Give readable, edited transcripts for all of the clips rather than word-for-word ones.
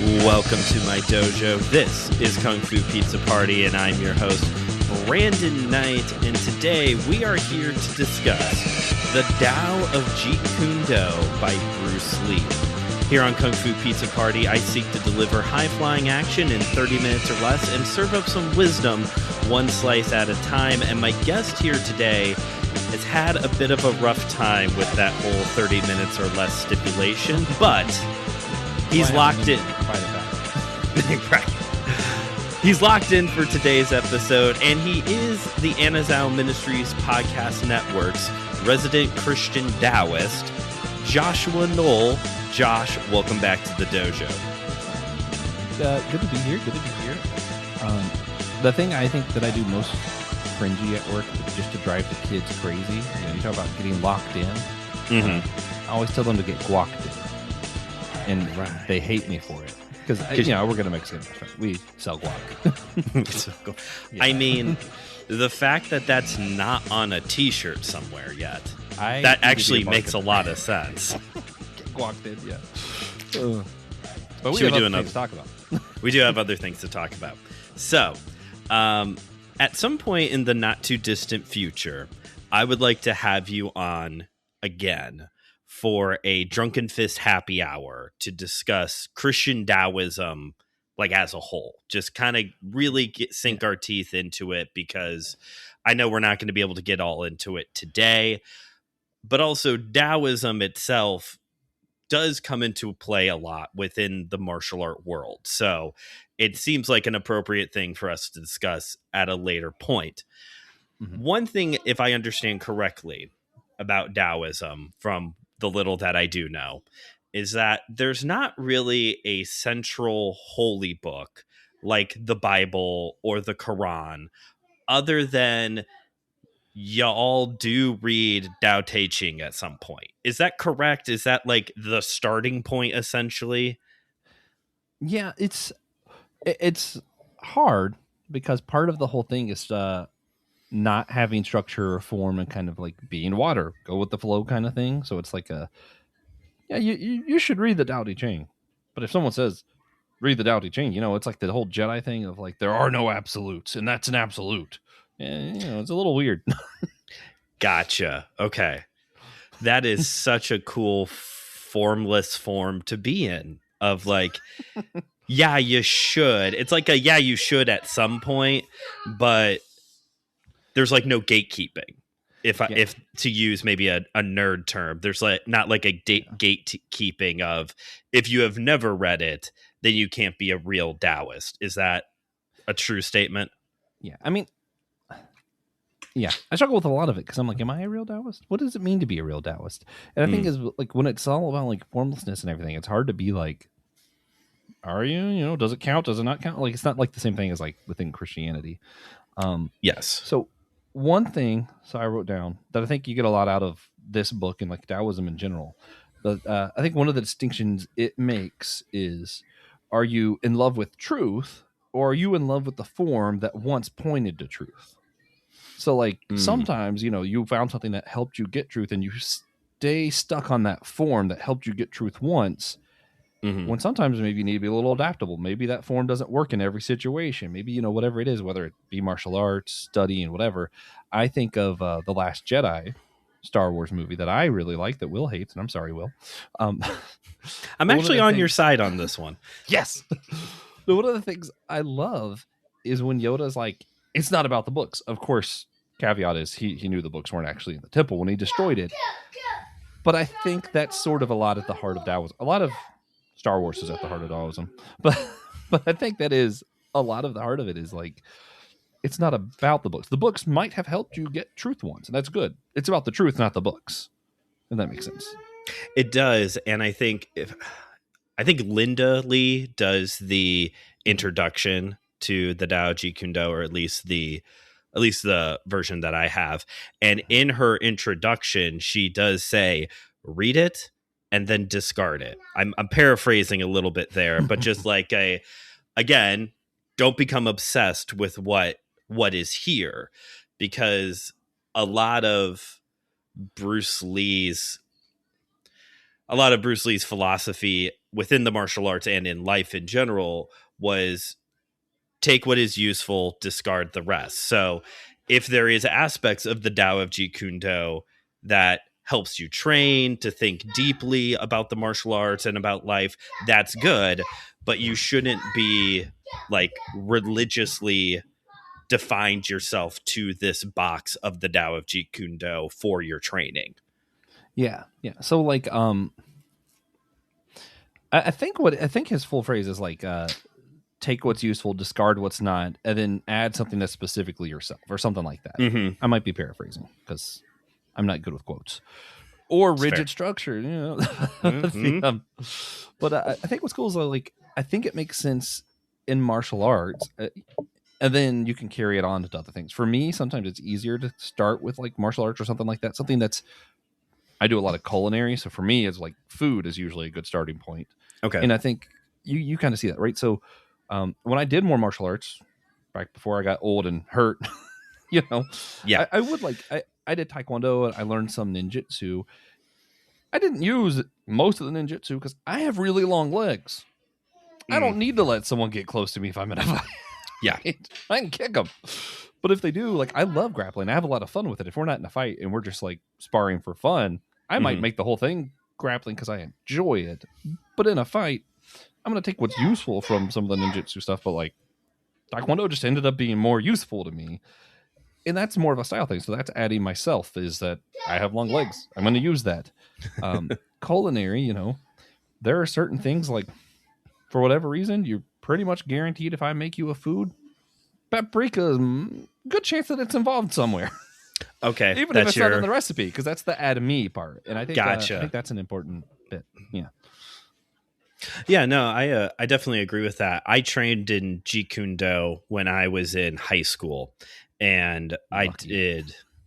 Welcome to my dojo. This is Kung Fu Pizza Party, and I'm your host, Brandon Knight. And today we are here to discuss the Tao of Jeet Kune by Bruce Lee. Here on Kung Fu Pizza Party, I seek to deliver high-flying action in 30 minutes or less and serve up some wisdom one slice at a time. And my guest here today has had a bit of a rough time with that whole 30 minutes or less stipulation, but he's locked in. Right. He's locked in for today's episode, and he is the Anazao Ministries Podcast Network's resident Christian Taoist, Joshua Noel. Josh, welcome back to the dojo. Good to be here. The thing I think that I do most cringy at work, just to drive the kids crazy, you talk about getting locked in. I always tell them to get guacked in, and they hate me for it. Because, we're going to Mexican restaurant. We sell guac. Yeah. I mean, the fact that that's not on a T-shirt somewhere yet, that actually makes a lot of sense. Get guacked in, yeah. But we have other things to talk about. We do have other things to talk about. So, at some point in the not-too-distant future, I would like to have you on again for a Drunken Fist happy hour to discuss Christian Taoism like as a whole. Just kind of really sink our teeth into it, because I know we're not going to be able to get all into it today, but also Taoism itself does come into play a lot within the martial art world. So it seems like an appropriate thing for us to discuss at a later point. One thing, if I understand correctly, about Taoism from the little that I do know, is that there's not really a central holy book like the Bible or the Quran, other than y'all do read Tao Te Ching at some point. Is that correct? Is that like the starting point, essentially? Yeah, it's hard because part of the whole thing is not having structure or form and kind of like being water, go with the flow kind of thing. So it's like you should read the Tao Te Ching. But if someone says, read the Tao Te Ching, it's like the whole Jedi thing of like, there are no absolutes and that's an absolute. And, it's a little weird. Gotcha. Okay. That is such a cool formless form to be in, of like, yeah, you should. It's like you should at some point, but there's like no gatekeeping. If to use maybe a nerd term, there's like not like a gatekeeping of, if you have never read it, then you can't be a real Taoist. Is that a true statement? Yeah. I mean, yeah, I struggle with a lot of it because I'm like, am I a real Taoist? What does it mean to be a real Taoist? And I think is like when it's all about like formlessness and everything, it's hard to be like, are you, does it count? Does it not count? Like, it's not like the same thing as like within Christianity. Yes. So one thing, I wrote down that I think you get a lot out of this book and like Taoism in general. But I think one of the distinctions it makes is, are you in love with truth, or are you in love with the form that once pointed to truth? So like sometimes, you found something that helped you get truth and you stay stuck on that form that helped you get truth once. When sometimes maybe you need to be a little adaptable. Maybe that form doesn't work in every situation. Maybe, whatever it is, whether it be martial arts, studying, whatever. I think of The Last Jedi, Star Wars movie that I really like, that Will hates, and I'm sorry, Will. I'm actually on your side on this one. Yes. But one of the things I love is when Yoda's like, it's not about the books. Of course, caveat is he knew the books weren't actually in the temple when he destroyed it. But I think that's sort of a lot at the heart of Taoism. A lot of Star Wars is at the heart of Taoism, but I think that is a lot of the heart of it is like, it's not about the books. The books might have helped you get truth once, and that's good. It's about the truth, not the books. If that makes sense. It does, and I think Linda Lee does the introduction to the Tao of Jeet Kune, or at least the version that I have. And in her introduction, she does say, read it and then discard it. I'm paraphrasing a little bit there, but just like again, don't become obsessed with what is here, because a lot of Bruce Lee's philosophy within the martial arts and in life in general was take what is useful, discard the rest. So if there is aspects of the Tao of Jeet Kune that helps you train to think deeply about the martial arts and about life, that's good, but you shouldn't be like religiously defined yourself to this box of the Tao of Jeet Kune for your training. Yeah. So like, I think his full phrase is like, take what's useful, discard what's not, and then add something that's specifically yourself or something like that. Mm-hmm. I might be paraphrasing because I'm not good with quotes or It's rigid fair. structure, Mm-hmm. But I think what's cool is like, I think it makes sense in martial arts, and then you can carry it on to other things. For me, sometimes it's easier to start with like martial arts or something like that. Something that's, I do a lot of culinary, so for me, it's like food is usually a good starting point. Okay. And I think you kind of see that, right? So when I did more martial arts back before I got old and hurt, Yeah. I would like, I did Taekwondo and I learned some ninjutsu. I didn't use most of the ninjutsu because I have really long legs. I don't need to let someone get close to me if I'm in a fight. Yeah. I can kick them. But if they do, like, I love grappling. I have a lot of fun with it. If we're not in a fight and we're just like sparring for fun, I might make the whole thing grappling because I enjoy it. But in a fight, I'm going to take what's useful from some of the ninjutsu stuff. But like Taekwondo just ended up being more useful to me. And that's more of a style thing. So that's adding myself, is that I have long legs. I'm going to use that. Culinary, there are certain things like, for whatever reason, you're pretty much guaranteed if I make you a food, paprika is good chance that it's involved somewhere. Okay. Even if it's not in the recipe, because that's the add me part. And I think, I think that's an important bit. Yeah. Yeah, no, I definitely agree with that. I trained in Jeet Kune Do when I was in high school, and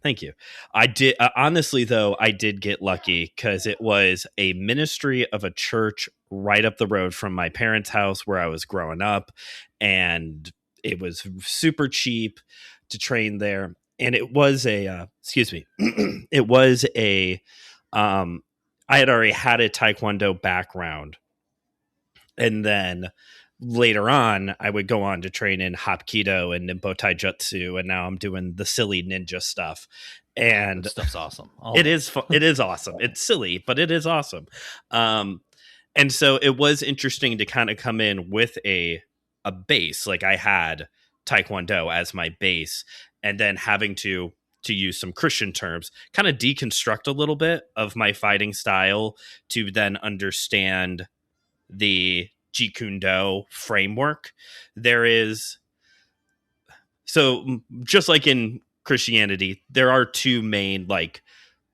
thank you. I did, honestly, though, I did get lucky because it was a ministry of a church right up the road from my parents' house where I was growing up, and it was super cheap to train there. And it was it was I had already had a Taekwondo background. And then later on, I would go on to train in Hapkido and Nimbo Taijutsu, and now I'm doing the silly ninja stuff. And that stuff's awesome. It is it is awesome. It's silly, but it is awesome. And so it was interesting to kind of come in with a base. Like I had Taekwondo as my base, and then having to use some Christian terms, kind of deconstruct a little bit of my fighting style to then understand the Jeet Kune Do framework. There is, so just like in Christianity, there are two main like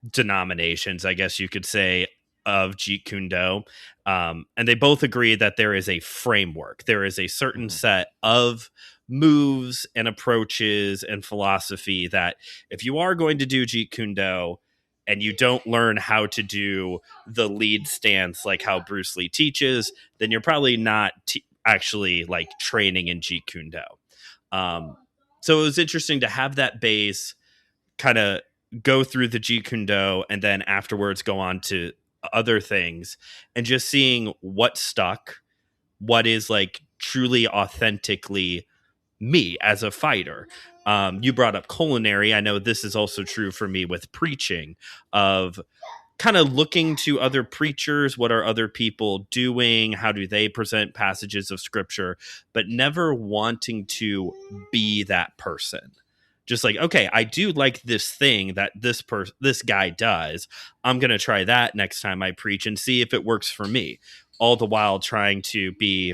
denominations, I guess you could say, of Jeet Kune Do. And they both agree that there is a framework. There is a certain set of moves and approaches and philosophy that if you are going to do Jeet Kune Do and you don't learn how to do the lead stance like how Bruce Lee teaches, then you're probably not actually like training in Jeet Kune Do. So it was interesting to have that base, kind of go through the Jeet Kune Do, and then afterwards go on to other things, and just seeing what stuck, what is like truly authentically me as a fighter. You brought up culinary. I know this is also true for me with preaching, of kind of looking to other preachers. What are other people doing? How do they present passages of scripture? But never wanting to be that person. Just like, okay, I do like this thing that this guy does. I'm going to try that next time I preach and see if it works for me. All the while trying to be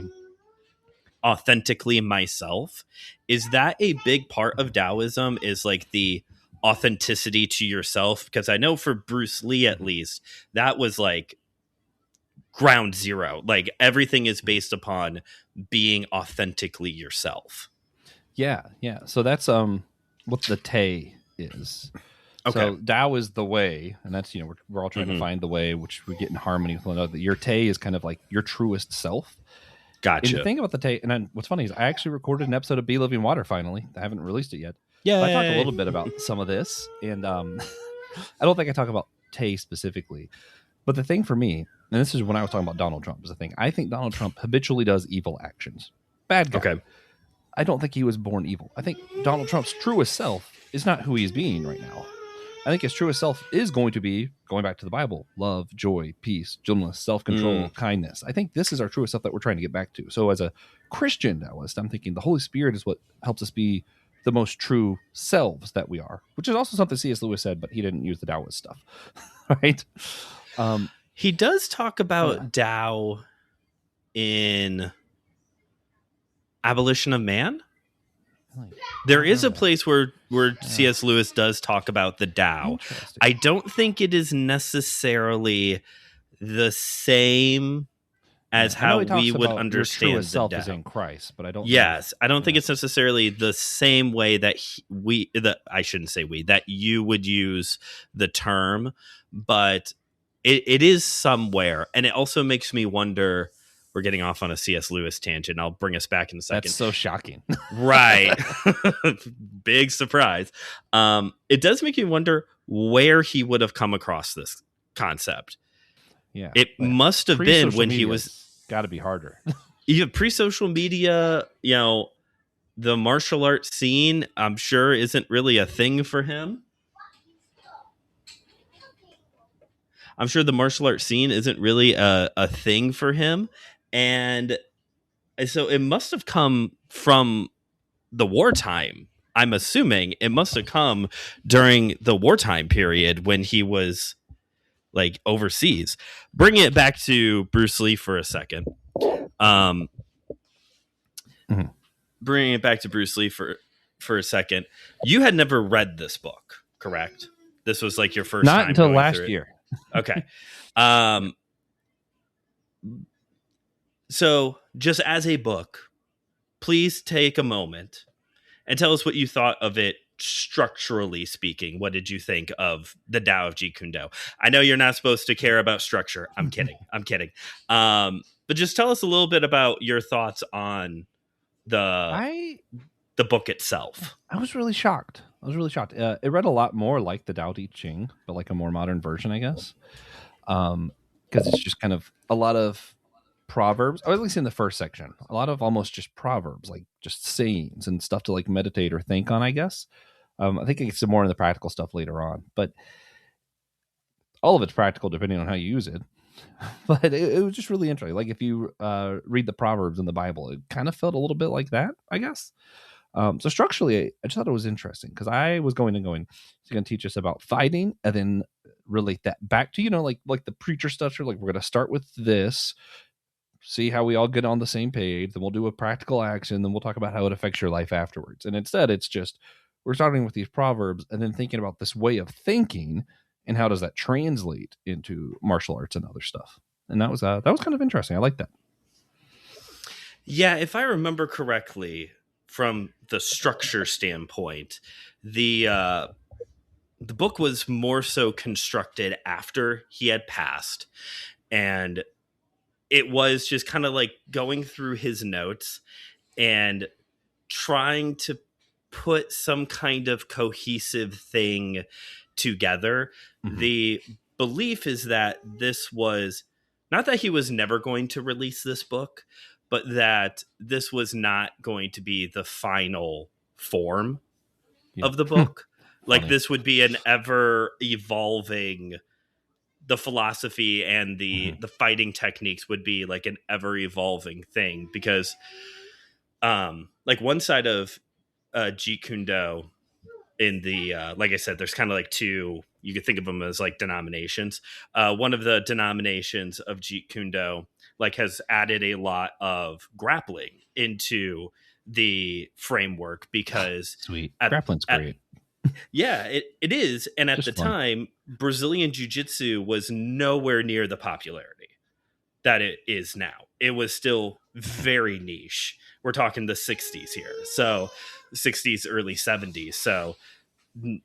authentically myself. Is that a big part of Taoism, is like the authenticity to yourself? Because I know for Bruce Lee, at least, that was like ground zero. Like everything is based upon being authentically yourself. Yeah. So that's what the Te is. Okay. So Tao is the way, and that's, we're all trying to find the way, which we get in harmony with one another. Your Te is kind of like your truest self. Gotcha. And the thing about the Te, and what's funny is I actually recorded an episode of Be Living Water finally. I haven't released it yet. Yeah, I talked a little bit about some of this, and I don't think I talk about Te specifically. But the thing for me and this is when I was talking about Donald Trump is the thing. I think Donald Trump habitually does evil actions. Bad guy. Okay. I don't think he was born evil. I think Donald Trump's truest self is not who he's being right now. I think his truest self is going to be, going back to the Bible, love, joy, peace, gentleness, self-control, kindness. I think this is our truest self that we're trying to get back to. So as a Christian Taoist, I'm thinking the Holy Spirit is what helps us be the most true selves that we are, which is also something C.S. Lewis said, but he didn't use the Taoist stuff, right? He does talk about Tao in Abolition of Man. There is a place where C.S. Lewis does talk about the Tao. I don't think it is necessarily the same as how we would understand your the self Tao. is in Christ, but I don't. Yes, I don't think it's necessarily the same way that I shouldn't say that you would use the term, but it is somewhere, and it also makes me wonder. We're getting off on a C.S. Lewis tangent. I'll bring us back in a second. That's so shocking. Right. Big surprise. It does make me wonder where he would have come across this concept. Yeah. It must have been when he was... Got to be harder. Even pre-social media, the martial arts scene, I'm sure isn't really a thing for him. I'm sure the martial arts scene isn't really a thing for him. And so it must have come from the wartime. I'm assuming it must have come during the wartime period when he was like overseas. Bringing it back to Bruce Lee for a second. Bringing it back to Bruce Lee for a second. You had never read this book, correct? This was like your first time. Not until last year. Okay. So just as a book, please take a moment and tell us what you thought of it structurally speaking. What did you think of the Tao of Jeet Kune? I know you're not supposed to care about structure. I'm kidding. But just tell us a little bit about your thoughts on the book itself. I was really shocked. It read a lot more like the Tao Te Ching, but like a more modern version, I guess. Because it's just kind of a lot of proverbs, or at least in the first section, a lot of almost just proverbs, like just sayings and stuff to like meditate or think on, I guess. I think it gets more in the practical stuff later on, but all of it's practical depending on how you use it. But it was just really interesting. Like if you read the proverbs in the Bible, it kind of felt a little bit like that, I guess. So structurally, I just thought it was interesting because I was going, he's going to teach us about fighting and then relate that back to, like the preacher structure. Like we're going to start with this, see how we all get on the same page. Then we'll do a practical action. Then we'll talk about how it affects your life afterwards. And instead, it's just we're starting with these proverbs and then thinking about this way of thinking and how does that translate into martial arts and other stuff. And that was kind of interesting. I like that. Yeah, if I remember correctly, from the structure standpoint, the book was more so constructed after he had passed, and it was just kind of like going through his notes and trying to put some kind of cohesive thing together. Mm-hmm. The belief is that this was not that he was never going to release this book, but that this was not going to be the final form of the book. Like this would be an ever evolving, the philosophy and the fighting techniques would be like an ever evolving thing, because like one side of Jeet Kune Do in the like I said, there's kind of like two, you could think of them as like denominations. One of the denominations of Jeet Kune Do like has added a lot of grappling into the framework because sweet grappling's great. Yeah, it is. And at just the fun. Time, Brazilian Jiu-Jitsu was nowhere near the popularity that it is now. It was still very niche. We're talking the 60s here. So 60s, early 70s. So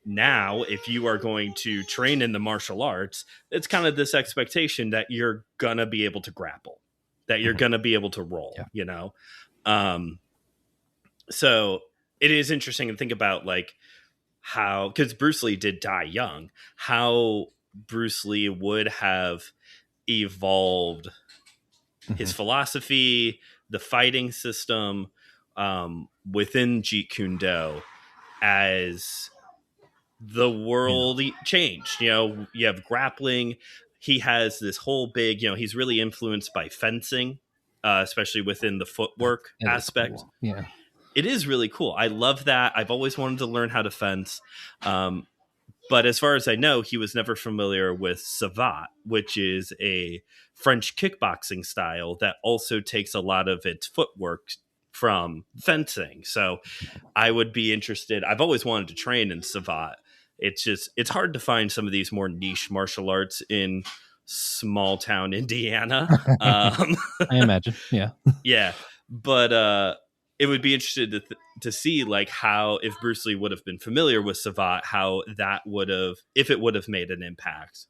now if you are going to train in the martial arts, it's kind of this expectation that you're going to be able to grapple, that you're going to be able to roll, So it is interesting to think about like how, because Bruce Lee did die young, how Bruce Lee would have evolved his Mhm. philosophy, the fighting system within Jeet Kune Do as the world changed. You know, you have grappling. He has this whole big, you know, he's really influenced by fencing, especially within the footwork It is aspect. cool. Yeah. It is really cool. I love that. I've always wanted to learn how to fence. But as far as I know, he was never familiar with Savate, which is a French kickboxing style that also takes a lot of its footwork from fencing. So I would be interested. I've always wanted to train in Savate. It's hard to find some of these more niche martial arts in small town Indiana. I imagine. Yeah. Yeah, but it would be interested to see like how if Bruce Lee would have been familiar with Savate, how that would have if it would have made an impact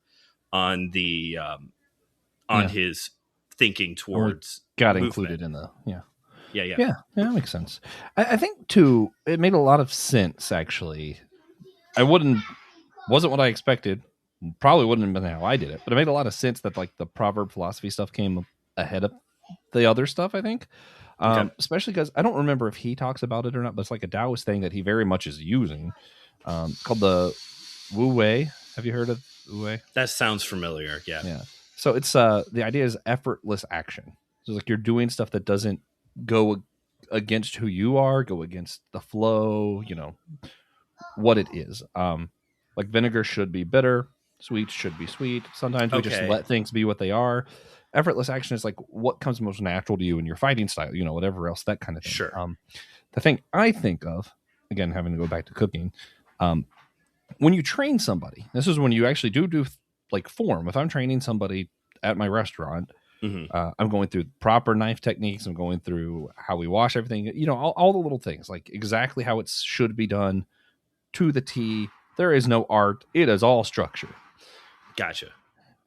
on the on Yeah. his thinking Or towards got movement. included in the, yeah. Yeah. Yeah. Yeah. That makes sense. I think too, it made a lot of sense actually. Wasn't what I expected. Probably wouldn't have been how I did it, but it made a lot of sense that like the proverb philosophy stuff came ahead of the other stuff, I think. Okay. Especially because I don't remember if he talks about it or not, but it's like a Taoist thing that he very much is using, called the Wu Wei. Have you heard of Wu Wei? That sounds familiar. Yeah. Yeah. So it's the idea is effortless action. So like you're doing stuff that doesn't go against who you are, go against the flow, you know, what it is. Like vinegar should be bitter, sweet should be sweet. Sometimes we just Okay. let things be what they are. Effortless action is like what comes most natural to you in your fighting style, you know, whatever else, that kind of thing. Sure. The thing I think of, again, having to go back to cooking, when you train somebody, this is when you actually do like form. If I'm training somebody at my restaurant, I'm going through proper knife techniques. I'm going through how we wash everything, you know, all the little things, like exactly how it should be done to the T. There is no art. It is all structure. Gotcha.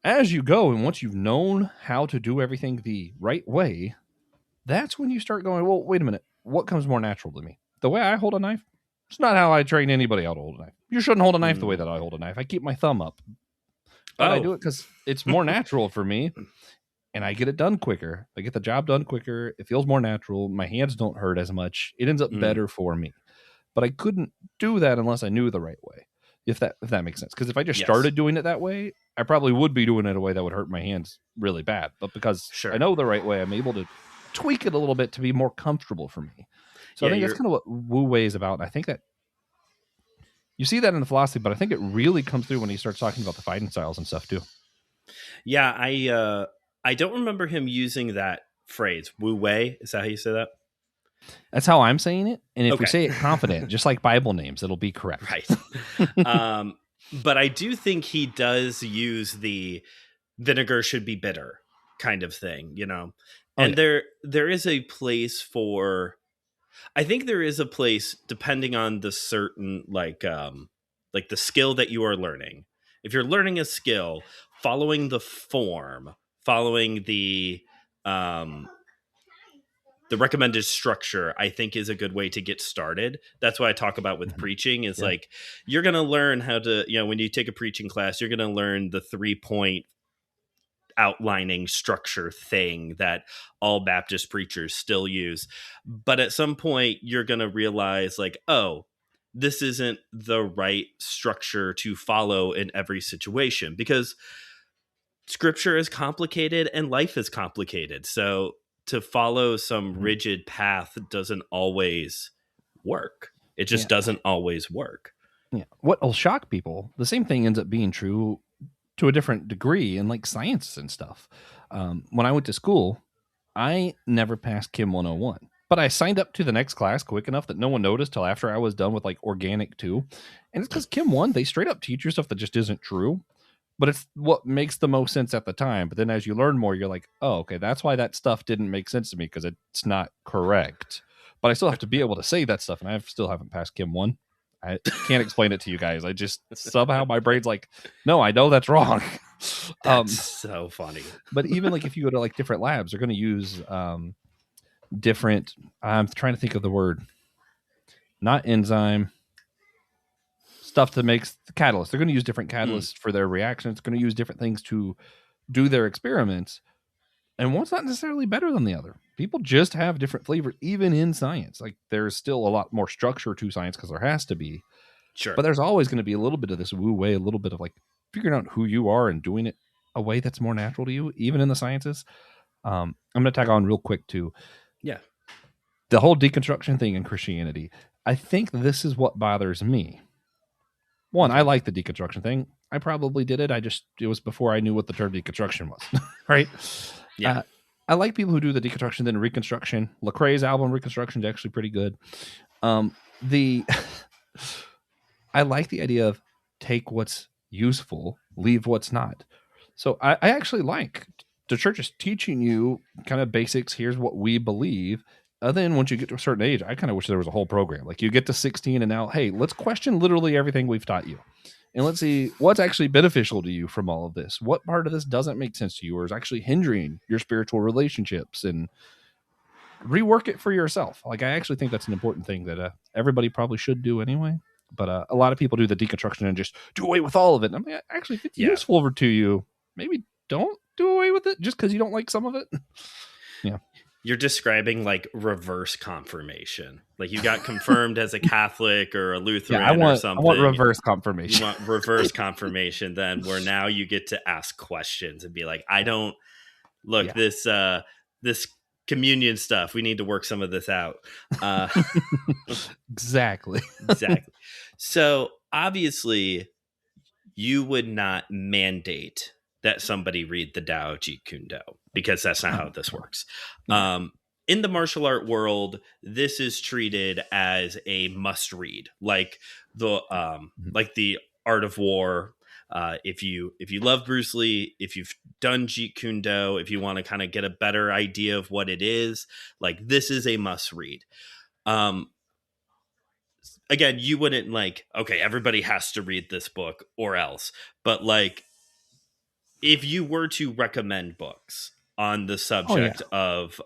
As you go, and once you've known how to do everything the right way, that's when you start going, well, wait a minute. What comes more natural to me? The way I hold a knife? It's not how I train anybody how to hold a knife. You shouldn't hold a knife the way that I hold a knife. I keep my thumb up. But I do it because it's more natural for me, and I get it done quicker. I get the job done quicker. It feels more natural. My hands don't hurt as much. It ends up better for me. But I couldn't do that unless I knew the right way, if that makes sense. Because if I just started doing it that way, I probably would be doing it a way that would hurt my hands really bad. But because I know the right way, I'm able to tweak it a little bit to be more comfortable for me. So I think that's kind of what Wu Wei is about. And I think that you see that in the philosophy, but I think it really comes through when he starts talking about the fighting styles and stuff too. Yeah, I don't remember him using that phrase. Wu Wei, is that how you say that? That's how I'm saying it. And if we say it confident, just like Bible names, it'll be correct. Right. But I do think he does use the vinegar should be bitter kind of thing, you know. And there is a place for, I think there is a place depending on the certain like the skill that you are learning. If you're learning a skill, following the form, following the recommended structure, I think is a good way to get started. That's what I talk about with preaching is like, you're going to learn how to, you know, when you take a preaching class, you're going to learn the 3-point outlining structure thing that all Baptist preachers still use. But at some point you're going to realize like, oh, this isn't the right structure to follow in every situation because scripture is complicated and life is complicated. So to follow some rigid path doesn't always work. It just doesn't always work. Yeah. What will shock people, the same thing ends up being true to a different degree in like science and stuff. When I went to school, I never passed Chem 101, but I signed up to the next class quick enough that no one noticed till after I was done with like organic 2. And it's because Chem 1, they straight up teach you stuff that just isn't true. But it's what makes the most sense at the time. But then as you learn more, you're like, oh, okay, that's why that stuff didn't make sense to me because it's not correct. But I still have to be able to say that stuff. And I still haven't passed Chem 1. I can't explain it to you guys. I just somehow my brain's like, no, I know that's wrong. That's so funny. But even like if you go to like different labs, they're going to use different. I'm trying to think of the word, not enzyme stuff that makes the catalyst. They're going to use different catalysts for their reactions. They're going to use different things to do their experiments, and one's not necessarily better than the other. People just have different flavors, even in science. Like there's still a lot more structure to science because there has to be, Sure. but there's always going to be a little bit of this woo way, a little bit of like figuring out who you are and doing it a way that's more natural to you, even in the sciences. I'm going to tag on real quick to the whole deconstruction thing in Christianity. I think this is what bothers me. One, I like the deconstruction thing. I probably did it. It was before I knew what the term deconstruction was, right? Yeah. I like people who do the deconstruction, then reconstruction. Lecrae's album Reconstruction is actually pretty good. I like the idea of take what's useful, leave what's not. So I actually like the church is teaching you kind of basics. Here's what we believe. Then once you get to a certain age, I kind of wish there was a whole program. Like you get to 16 and now, hey, let's question literally everything we've taught you. And let's see what's actually beneficial to you from all of this. What part of this doesn't make sense to you or is actually hindering your spiritual relationships, and rework it for yourself. Like I actually think that's an important thing that everybody probably should do anyway. But a lot of people do the deconstruction and just do away with all of it. And I'm like, actually, if it's useful to you, maybe don't do away with it just because you don't like some of it. Yeah. You're describing like reverse confirmation. Like you got confirmed as a Catholic or a Lutheran or something. I want reverse confirmation. You want reverse confirmation then, where now you get to ask questions and be like, I don't look this communion stuff. We need to work some of this out. Exactly. So obviously you would not mandate that somebody read the Tao of Jeet Kune, because that's not how this works. In the martial art world, this is treated as a must read, like the Art of War. If you love Bruce Lee, if you've done Jeet Kune Do, if you want to kind of get a better idea of what it is, like this is a must read. Again, you wouldn't like, okay, everybody has to read this book or else, but like, if you were to recommend books on the subject of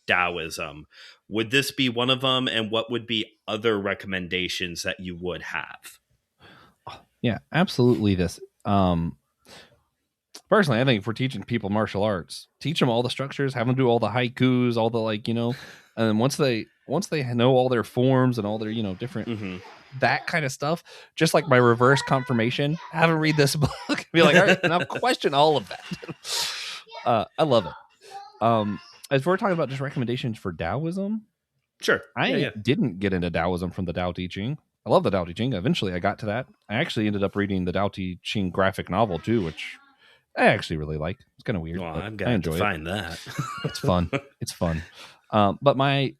Taoism, would this be one of them? And what would be other recommendations that you would have? Yeah, absolutely. This personally, I think if we're teaching people martial arts, teach them all the structures, have them do all the haikus, all the and then once they know all their forms and all their different that kind of stuff, just like my reverse confirmation, have them read this book and be like, all right, now question all of that. I love it. As we're talking about just recommendations for Taoism, sure, I didn't get into Taoism from the Tao Te Ching. I love the Tao Te Ching. Eventually I got to that. I actually ended up reading the Tao Te Ching graphic novel too, which I actually really like. It's kind of weird. Well, I'm going to find that. It's fun. It's fun. But my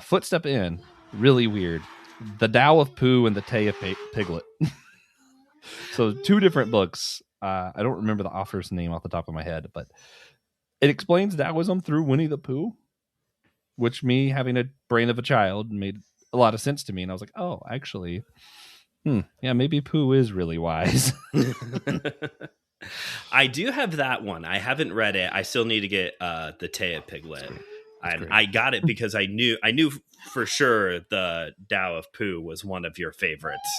footstep in, really weird, the Tao of Pooh and the Tao of Piglet. So 2 different books. I don't remember the author's name off the top of my head, but it explains Taoism through Winnie the Pooh, which, me having a brain of a child, made a lot of sense to me. And I was like, oh, actually, yeah, maybe Pooh is really wise. I do have that one. I haven't read it. I still need to get the Tao of Piglet. I got it because I knew for sure the Tao of Pooh was one of your favorites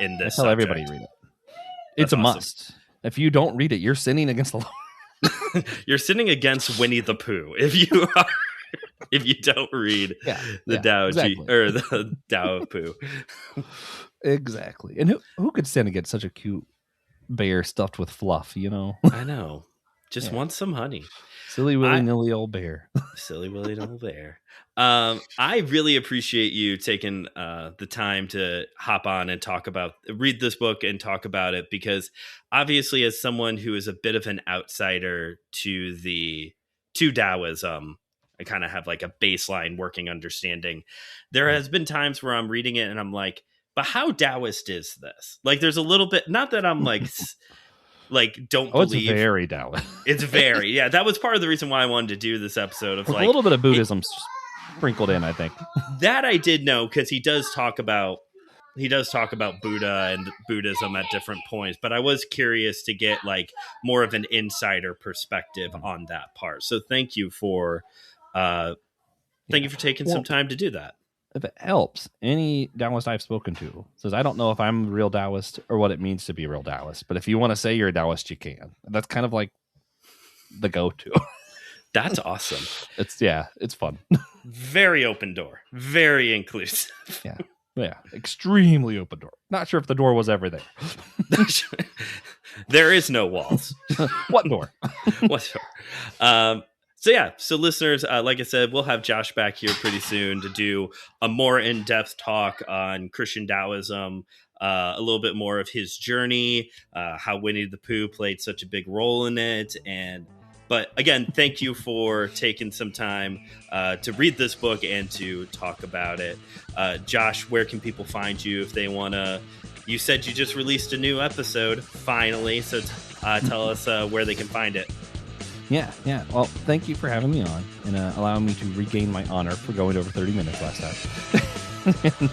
in this. I tell everybody read it. It's a must. If you don't read it, you're sinning against the Lord. You're sinning against Winnie the Pooh if you don't read the Tao of Jeet, or the Tao of Pooh. Exactly. And who could sin against such a cute bear stuffed with fluff? I know. Just want some honey. Silly willy-nilly old bear. Silly willy old bear. I really appreciate you taking the time to hop on and read this book and talk about it, because obviously, as someone who is a bit of an outsider to Taoism, I kind of have like a baseline working understanding. There has been times where I'm reading it and I'm like, but how Taoist is this? Like, there's a little bit, not that I'm like don't believe. It's very Taoist. It's very, that was part of the reason why I wanted to do this episode of a little bit of Buddhism sprinkled in, I think. That I did know, because he does talk about Buddha and Buddhism at different points, but I was curious to get like more of an insider perspective on that part. So thank you for taking some time to do that. If it helps, any Taoist I've spoken to says, I don't know if I'm a real Taoist or what it means to be a real Taoist, but if you want to say you're a Taoist, you can. That's kind of like the go-to. That's awesome. It's fun. Very open door. Very inclusive. Yeah, extremely open door. Not sure if the door was ever there. There is no walls. What door? What door? So listeners, like I said, we'll have Josh back here pretty soon to do a more in-depth talk on Christian Taoism, a little bit more of his journey, how Winnie the Pooh played such a big role in it. But again, thank you for taking some time to read this book and to talk about it. Josh, where can people find you if they want to? You said you just released a new episode, finally. So tell us where they can find it. Yeah. Well, thank you for having me on and allowing me to regain my honor for going over 30 minutes last time.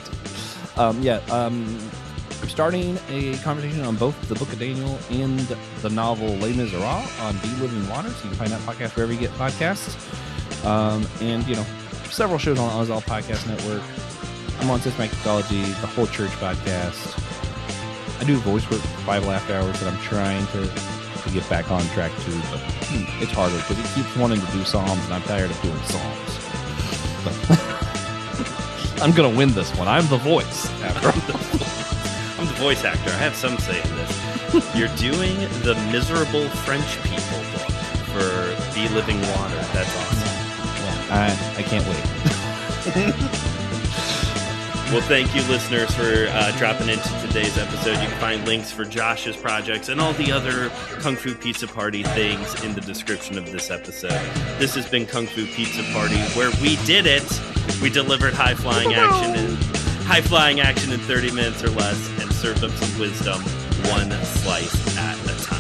I'm starting a conversation on both the Book of Daniel and the novel Les Miserables on The Living Water. So you can find that podcast wherever you get podcasts. And, several shows on the Ozal Podcast Network. I'm on Systematic Theology, the Whole Church podcast. I do voice work for 5 Laugh Hours that I'm trying to get back on track to, but it's harder because he keeps wanting to do Psalms, and I'm tired of doing Psalms. But I'm going to win this one. I'm the voice. I'm the voice actor. I have some say in this. You're doing the Miserable French People book for The Living Water. That's awesome. Yeah, I can't wait. Well, thank you, listeners, for dropping into today's episode. You can find links for Josh's projects and all the other Kung Fu Pizza Party things in the description of this episode. This has been Kung Fu Pizza Party, where we did it. We delivered high-flying action in 30 minutes or less and served up some wisdom one slice at a time.